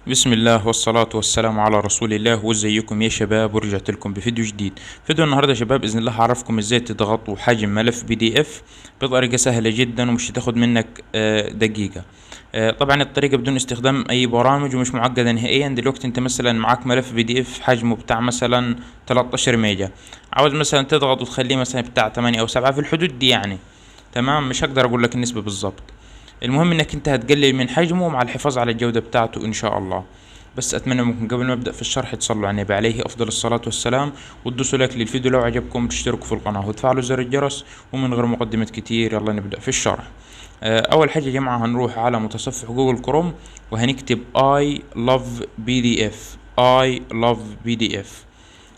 بسم الله والصلاة والسلام على رسول الله. وازيكم يا شباب؟ ورجعت لكم بفيديو جديد. فيديو النهارده يا شباب باذن الله هعرفكم ازاي تضغطوا حجم ملف بي دي اف بطريقة سهلة جدا ومش هتاخد منك دقيقة. طبعا الطريقة بدون استخدام اي برامج ومش معقدة نهائيا. دلوقتي انت مثلا معاك ملف بي دي اف حجمه بتاع مثلا 13 ميجا، عاوز مثلا تضغط وتخليه مثلا بتاع 8 او 7 في الحدود دي يعني. تمام، مش هقدر اقول لك النسبة بالظبط. المهم انك انت هتقلل من حجمه مع الحفاظ على الجودة بتاعته ان شاء الله. بس اتمنى منكم قبل ما ابدا في الشرح تصلوا على النبي عليه افضل الصلاة والسلام، وتدوسوا لايك للفيديو لو عجبكم، تشتركوا في القناة وتفعلوا زر الجرس. ومن غير مقدمة كتير يلا نبدا في الشرح. اول حاجة يا جماعة هنروح على متصفح جوجل كروم وهنكتب I love PDF. I love PDF.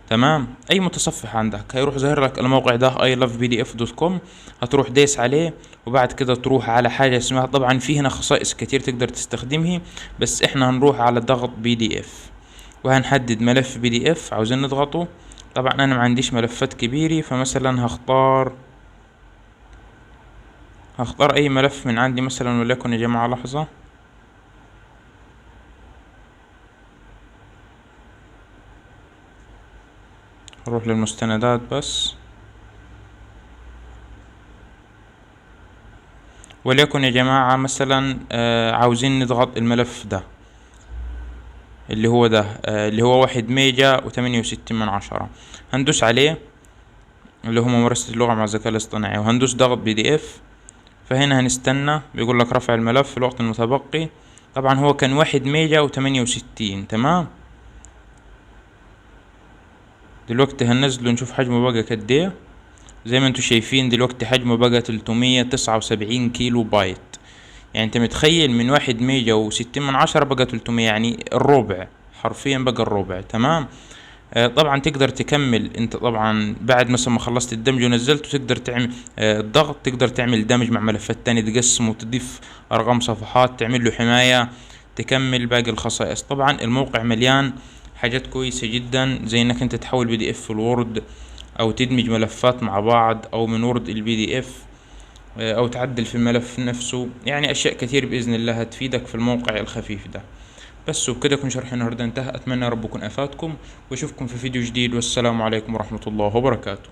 تمام، اي متصفح عندك هيروح ظاهر لك الموقع ده ilovepdf.com. هتروح دايس عليه وبعد كده تروح على حاجة اسمها، طبعا في هنا خصائص كتير تقدر تستخدمها، بس احنا هنروح على ضغط بي دي اف وهنحدد ملف بي دي اف عاوزين نضغطه. طبعا انا ما عنديش ملفات كبيرة، فمثلا هختار اي ملف من عندي مثلا، وليكن يا جماعة لحظة. هروح للمستندات بس، وليكن يا جماعة مثلا عاوزين نضغط الملف ده اللي هو ده، اللي هو 1 ميجا و68 من 10. هندوس عليه، اللي هو ممارسة اللغة مع الذكاء الاصطناعي، وهندوس ضغط بي دي اف. فهنا هنستنى بيقول لك رفع الملف في الوقت المتبقي. طبعا هو كان 1 ميجا و68. تمام، دلوقتي هننزله نشوف حجمه بقى قد ايه. زي ما انتوا شايفين دلوقتي حجمه بقى 379 كيلو بايت. يعني انت متخيل من 1 ميجا و60 من 10 بقى 300، يعني الربع، حرفيا بقى الربع. تمام. طبعا تقدر تكمل انت طبعا بعد مثلا ما خلصت الدمج ونزلته، تقدر تعمل الضغط، تقدر تعمل دمج مع ملفات تانية، تقسم وتضيف ارقام صفحات، تعمل له حماية، تكمل باقي الخصائص. طبعا الموقع مليان حاجات كويسة جدا، زي انك انت تحول بي دي اف الوورد، او تدمج ملفات مع بعض، او من وورد البي دي اف، او تعدل في الملف نفسه. يعني اشياء كثير باذن الله هتفيدك في الموقع الخفيف ده. بس وبكده يكون شرح النهارده انتهى. اتمنى رب يكون افادكم، واشوفكم في فيديو جديد، والسلام عليكم ورحمة الله وبركاته.